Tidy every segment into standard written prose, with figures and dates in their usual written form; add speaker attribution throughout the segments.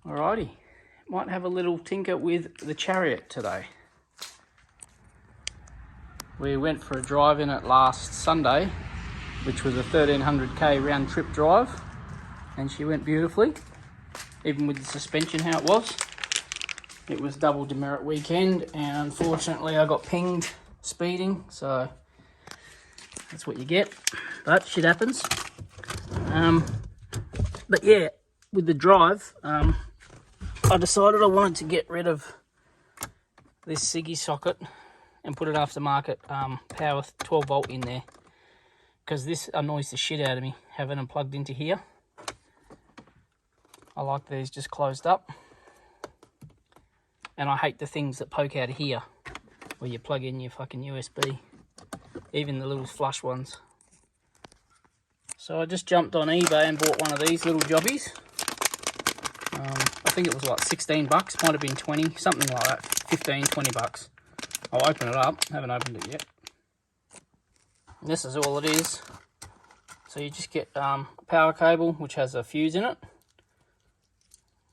Speaker 1: Alrighty, might have a little tinker with the Chariot today. We went for a drive in it last Sunday, which was a 1300k round trip drive, and she went beautifully, even with the suspension how it was. It was double demerit weekend, and unfortunately I got pinged speeding, so that's what you get, but shit happens. But yeah, with the drive, I decided I wanted to get rid of this Siggy socket and put it aftermarket power 12 volt in there, because this annoys the shit out of me having them plugged into here. I like these just closed up, and I hate the things that poke out of here where you plug in your fucking USB, even the little flush ones. So I just jumped on eBay and bought one of these little jobbies. I think it was like 16 bucks, might have been 20, something like that, 15, 20 bucks. I'll open it up, haven't opened it yet. And this is all it is. So you just get a power cable which has a fuse in it,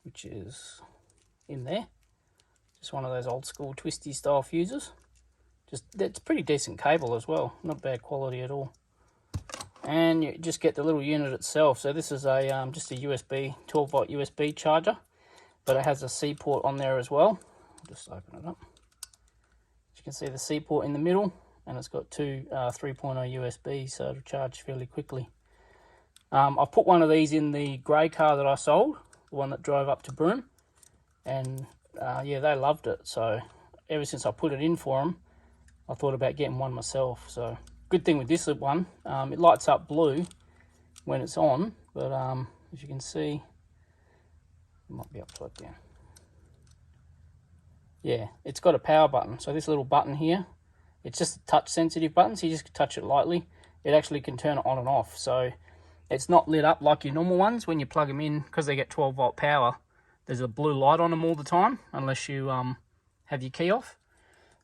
Speaker 1: which is in there. Just one of those old school twisty style fuses. It's pretty decent cable as well, not bad quality at all. And you just get the little unit itself. So this is a just a USB 12 volt USB charger, but it has a C port on there as well. I'll just open it up. You can see the C port in the middle, and it's got two 3.0 USB, so it'll charge fairly quickly. I've put one of these in the grey car that I sold, the one that drove up to Broome, and yeah, they loved it. So ever since I put it in for them, I thought about getting one myself. So good thing with this one, it lights up blue when it's on, but as you can see, it might be upside down. Yeah, it's got a power button. So this little button here, it's just a touch sensitive button, so you just touch it lightly. It actually can turn it on and off. So it's not lit up like your normal ones when you plug them in, because they get 12 volt power. There's a blue light on them all the time, unless you have your key off.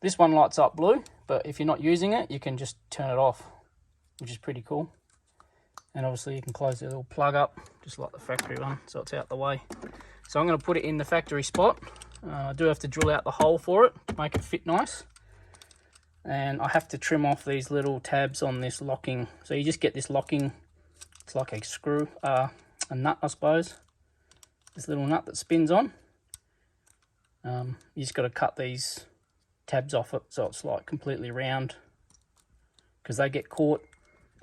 Speaker 1: This one lights up blue, but if you're not using it, you can just turn it off, which is pretty cool. And obviously you can close the little plug up, just like the factory one, so it's out the way. So I'm going to put it in the factory spot. I do have to drill out the hole for it to make it fit nice. And I have to trim off these little tabs on this locking. So you just get this locking, it's like a screw, a nut I suppose. This little nut that spins on. You just got to cut these tabs off it so it's like completely round, because they get caught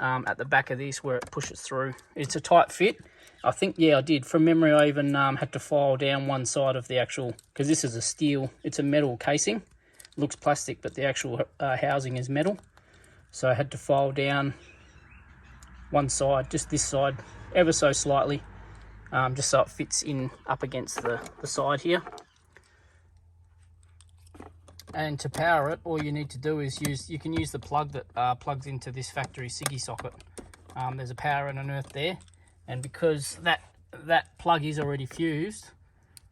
Speaker 1: at the back of this where it pushes through. It's a tight fit. I think, yeah, I did. From memory, I even had to file down one side of the actual, because this is a steel, it's a metal casing. It looks plastic, but the actual housing is metal. So I had to file down one side, just this side, ever so slightly, just so it fits in up against the side here. And to power it, all you need to do is you can use the plug that plugs into this factory Siggy socket. There's a power and an earth there, and because that plug is already fused,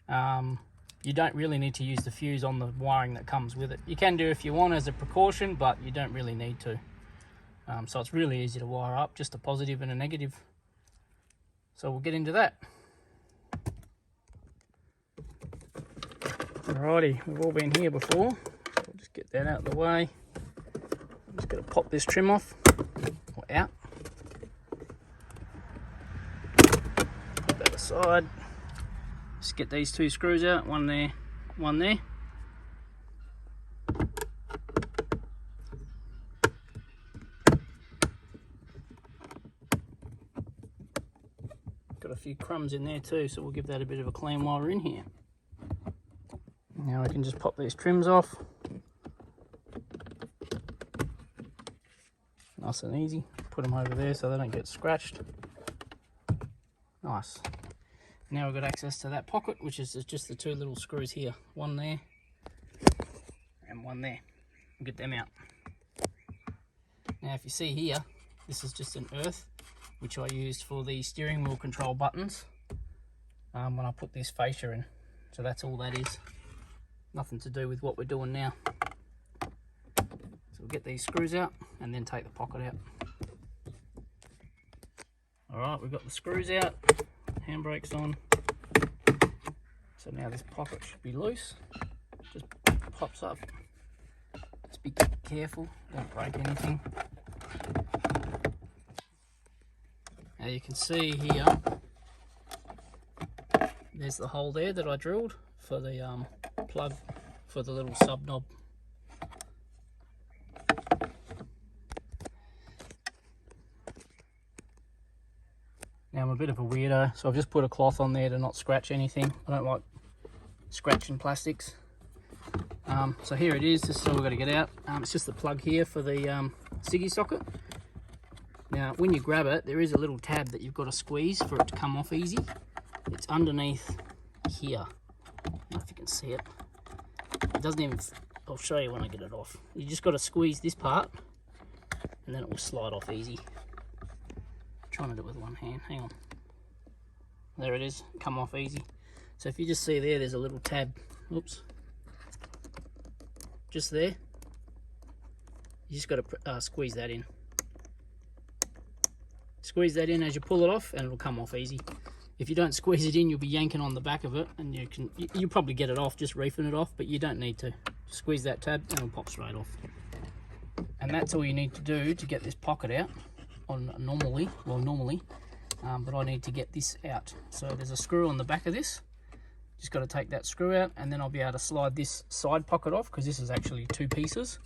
Speaker 1: you don't really need to use the fuse on the wiring that comes with it. You can do if you want as a precaution, but you don't really need to. So it's really easy to wire up, just a positive and a negative. So we'll get into that. Alrighty, we've all been here before. I'll just get that out of the way. I'm just going to pop this trim off, or out. Put that aside. Just get these two screws out, one there, one there. Got a few crumbs in there too, so we'll give that a bit of a clean while we're in here. Now I can just pop these trims off. Nice and easy. Put them over there so they don't get scratched. Nice. Now we've got access to that pocket, which is just the two little screws here. One there and one there. We'll get them out. Now if you see here, this is just an earth, which I used for the steering wheel control buttons when I put this fascia in. So that's all that is. Nothing to do with what we're doing now. So we'll get these screws out and then take the pocket out. Alright, we've got the screws out, handbrakes on. So now this pocket should be loose, just pops up. Just be careful, don't break anything. Now you can see here, there's the hole there that I drilled for the plug for the little sub knob. Now I'm a bit of a weirdo, so I've just put a cloth on there to not scratch anything. I don't like scratching plastics. So here it is, this is all we've got to get out. It's just the plug here for the ciggy socket. Now when you grab it, there is a little tab that you've got to squeeze for it to come off easy. It's underneath here. I don't know if you can see it. It doesn't even, I'll show you when I get it off. You just got to squeeze this part and then it will slide off easy. I'm trying to do it with one hand, hang on. There it is, come off easy. So if you just see there, there's a little tab, oops, just there. You just got to squeeze that in. Squeeze that in as you pull it off and it'll come off easy. If you don't squeeze it in, you'll be yanking on the back of it and you'll probably get it off, just reefing it off, but you don't need to. Just squeeze that tab and it'll pop straight off. And that's all you need to do to get this pocket out on normally, but I need to get this out. So there's a screw on the back of this. Just got to take that screw out and then I'll be able to slide this side pocket off because this is actually 2 pieces,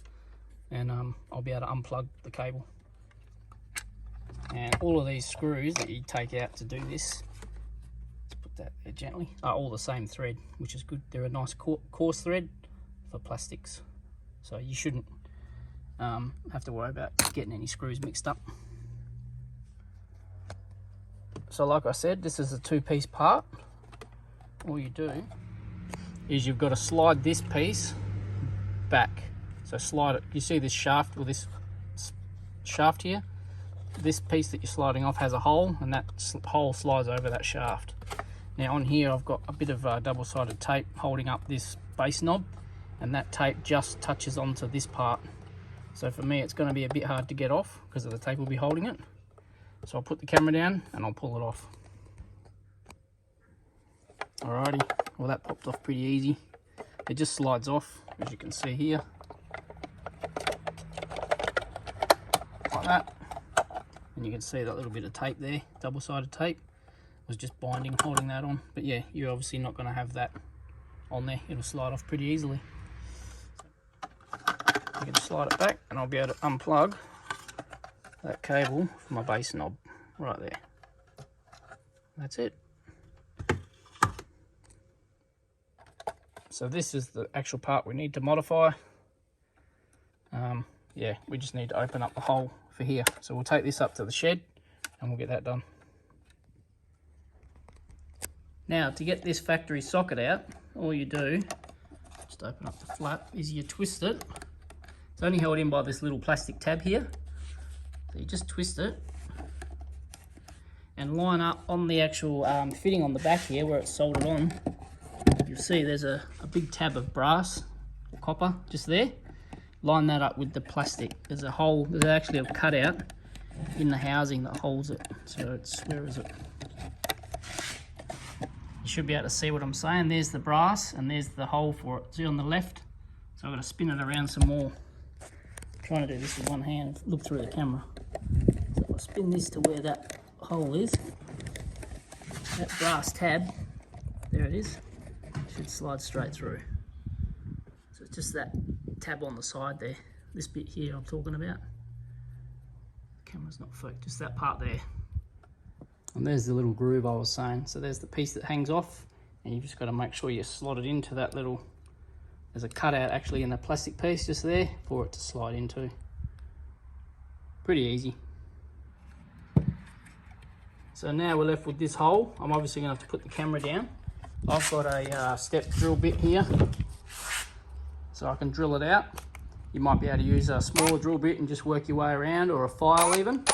Speaker 1: and I'll be able to unplug the cable. And all of these screws that you take out to do this, let's put that there gently, are all the same thread, which is good. They're a nice coarse thread for plastics, so you shouldn't have to worry about getting any screws mixed up. So like I said, this is a 2-piece part. All you do is you've got to slide this piece back. So slide it, you see this shaft, or this shaft here? This piece that you're sliding off has a hole, and that hole slides over that shaft. Now on here I've got a bit of double-sided tape holding up this base knob, and that tape just touches onto this part. So for me it's going to be a bit hard to get off because of the tape will be holding it. So I'll put the camera down and I'll pull it off. Alrighty, well that popped off pretty easy. It just slides off, as you can see here, like that. And you can see that little bit of tape there, double-sided tape, was just binding, holding that on. But yeah, you're obviously not going to have that on there. It'll slide off pretty easily. I'm going to slide it back and I'll be able to unplug that cable from my base knob right there. That's it. So this is the actual part we need to modify. Yeah, we just need to open up the hole for here. So we'll take this up to the shed and we'll get that done. Now to get this factory socket out, all you do, just open up the flap, is you twist it. It's only held in by this little plastic tab here. So you just twist it and line up on the actual fitting on the back here where it's soldered on. You'll see there's a big tab of brass or copper just there. Line that up with the plastic. There's a hole, there's actually a cutout in the housing that holds it. So it's, where is it? You should be able to see what I'm saying. There's the brass and there's the hole for it. See on the left? So I'm going to spin it around some more. I'm trying to do this with one hand, look through the camera. So I'll spin this to where that hole is. That brass tab, there it is, should slide straight through. So it's just that tab on the side there, this bit here I'm talking about. The camera's not focused, just that part there. And there's the little groove I was saying. So there's the piece that hangs off, and you've just got to make sure you slot it into that little, there's a cutout actually in the plastic piece just there for it to slide into. Pretty easy. So now we're left with this hole. I'm obviously going to have to put the camera down. I've got a step drill bit here, so I can drill it out. You might be able to use a smaller drill bit and just work your way around, or a file even.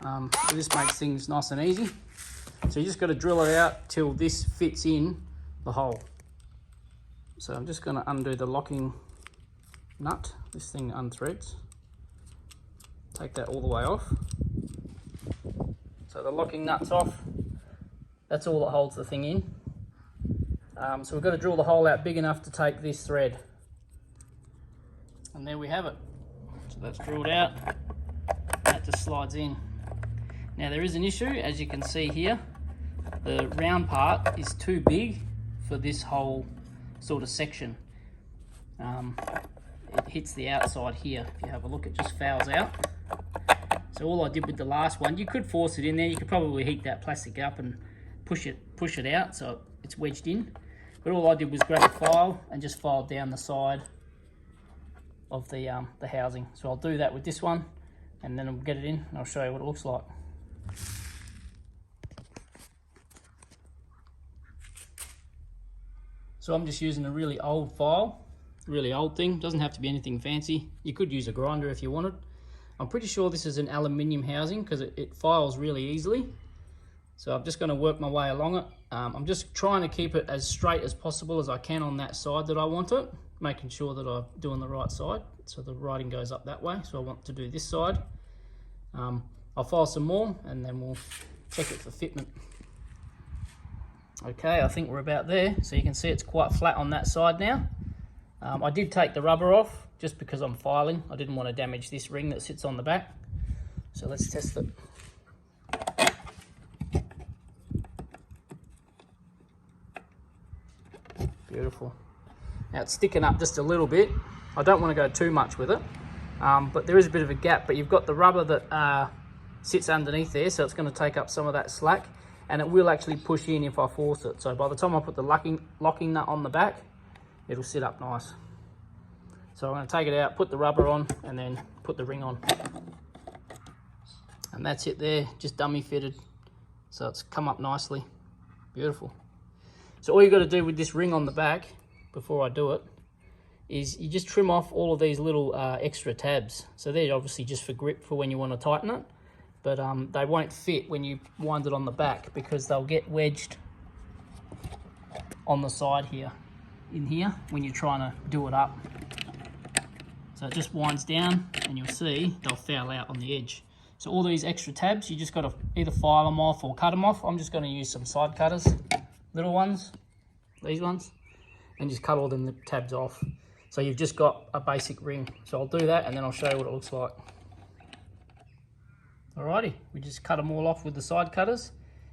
Speaker 1: So this makes things nice and easy. So you just got to drill it out till this fits in the hole. So I'm just going to undo the locking nut. This thing unthreads. Take that all the way off. So the locking nut's off. That's all that holds the thing in. So we've got to drill the hole out big enough to take this thread. And there we have it. So that's drilled out. That just slides in. Now there is an issue, as you can see here. The round part is too big for this whole sort of section. It hits the outside here. If you have a look, it just fouls out. So all I did with the last one, you could force it in there. You could probably heat that plastic up and push it out so it's wedged in. But all I did was grab a file and just file down the side of the housing. So I'll do that with this one, and then I'll get it in and I'll show you what it looks like. So I'm just using a really old file, really old thing. Doesn't have to be anything fancy. You could use a grinder if you wanted. I'm pretty sure this is an aluminium housing because it files really easily. So I'm just going to work my way along it. I'm just trying to keep it as straight as possible as I can on that side that I want it, making sure that I'm doing the right side. So the writing goes up that way. So I want to do this side. I'll file some more and then we'll check it for fitment. Okay, I think we're about there. So you can see it's quite flat on that side now. I did take the rubber off just because I'm filing. I didn't want to damage this ring that sits on the back. So let's test it. Beautiful. Now it's sticking up just a little bit. I don't want to go too much with it, but there is a bit of a gap, but you've got the rubber that sits underneath there, so it's going to take up some of that slack, and it will actually push in if I force it. So by the time I put the locking nut on the back, it'll sit up nice. So I'm going to take it out, put the rubber on, and then put the ring on. And that's it there, just dummy fitted. So it's come up nicely. Beautiful. So all you've got to do with this ring on the back, before I do it, is you just trim off all of these little extra tabs. So they're obviously just for grip for when you want to tighten it. But they won't fit when you wind it on the back because they'll get wedged on the side here, in here, when you're trying to do it up. So it just winds down and you'll see they'll foul out on the edge. So all these extra tabs, you just got to either file them off or cut them off. I'm just going to use some side cutters, little ones, these ones, and just cut all them tabs off. So you've just got a basic ring. So I'll do that and then I'll show you what it looks like. Alrighty, we just cut them all off with the side cutters.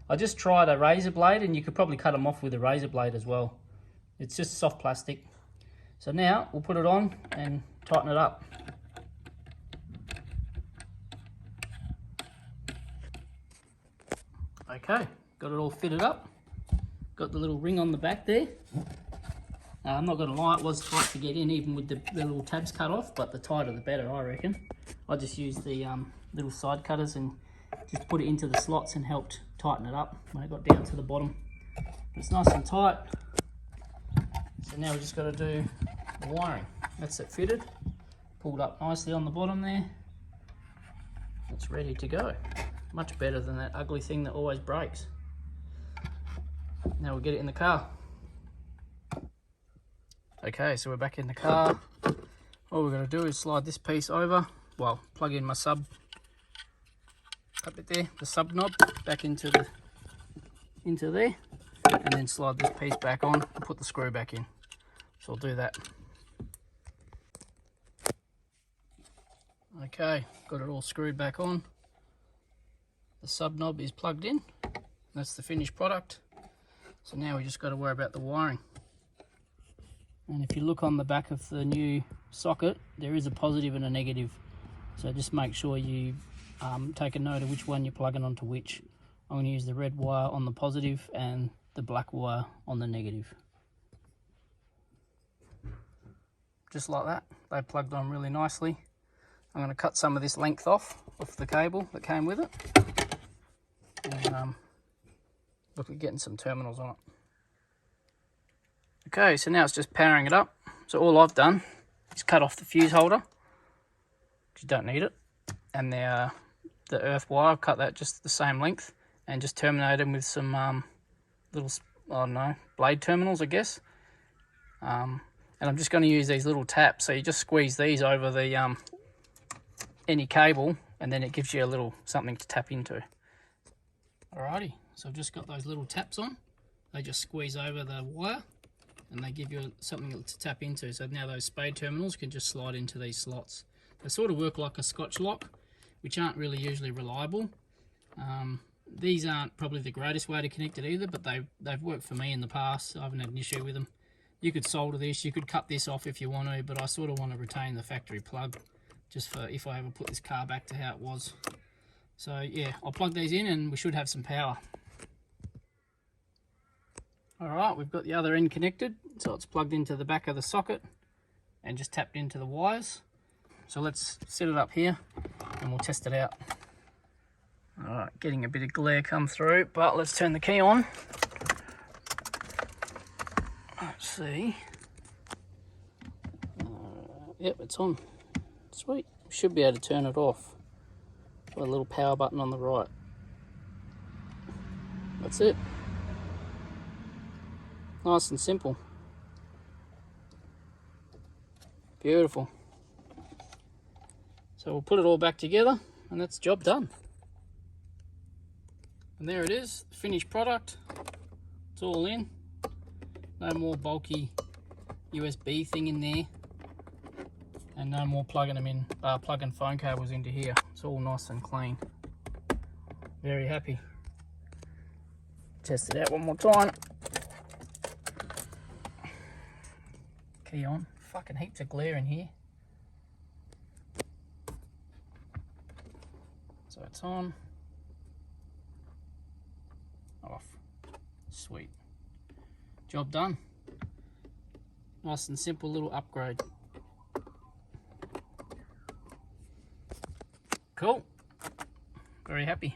Speaker 1: I just tried a razor blade, and you could probably cut them off with a razor blade as well. It's just soft plastic. So now we'll put it on and tighten it up. Okay, got it all fitted up. Got the little ring on the back there. I'm not going to lie, it was tight to get in even with the little tabs cut off, but the tighter the better, I reckon. I just used the little side cutters and just put it into the slots and helped tighten it up when it got down to the bottom. But it's nice and tight. So now we just got to do the wiring. That's it fitted, pulled up nicely on the bottom there. It's ready to go. Much better than that ugly thing that always breaks. Now we'll get it in the car. Okay, so we're back in the car. All we're going to do is slide this piece over. Well, plug in my sub up it there, the sub knob back into there, and then slide this piece back on and put the screw back in. So I'll do that. Okay, got it all screwed back on. The sub knob is plugged in. That's the finished product. So now we just got to worry about the wiring. And if you look on the back of the new socket, there is a positive and a negative. So just make sure you take a note of which one you're plugging onto which. I'm going to use the red wire on the positive and the black wire on the negative. Just like that, they plugged on really nicely. I'm going to cut some of this length off the cable that came with it. And look at getting some terminals on it. Okay, so now it's just powering it up. So all I've done is cut off the fuse holder, because you don't need it. And the earth wire, I've cut that just the same length and just terminated them with some little, I don't know, blade terminals, I guess. And I'm just going to use these little taps. So you just squeeze these over the any cable, and then it gives you a little something to tap into. Alrighty, so I've just got those little taps on. They just squeeze over the wire, and they give you something to tap into. So now those spade terminals can just slide into these slots. They sort of work like a Scotch lock, which aren't really usually reliable. These aren't probably the greatest way to connect it either, but they've worked for me in the past. I haven't had an issue with them. You could solder this, you could cut this off if you want to, but I sort of want to retain the factory plug just for if I ever put this car back to how it was. So yeah, I'll plug these in and we should have some power. Alright, we've got the other end connected, so it's plugged into the back of the socket and just tapped into the wires. So let's set it up here and we'll test it out. Alright, getting a bit of glare come through, but let's turn the key on. Let's see. Yep, it's on. Sweet. Should be able to turn it off. Got a little power button on the right. That's it. Nice and simple. Beautiful. So we'll put it all back together and that's the job done. And there it is, the finished product. It's all in. No more bulky USB thing in there. And no more plugging them in, plugging phone cables into here. It's all nice and clean. Very happy. Test it out one more time. Key on. Fucking heaps of glare in here. So it's on. Off. Sweet. Job done. Nice and simple little upgrade. Cool. Very happy.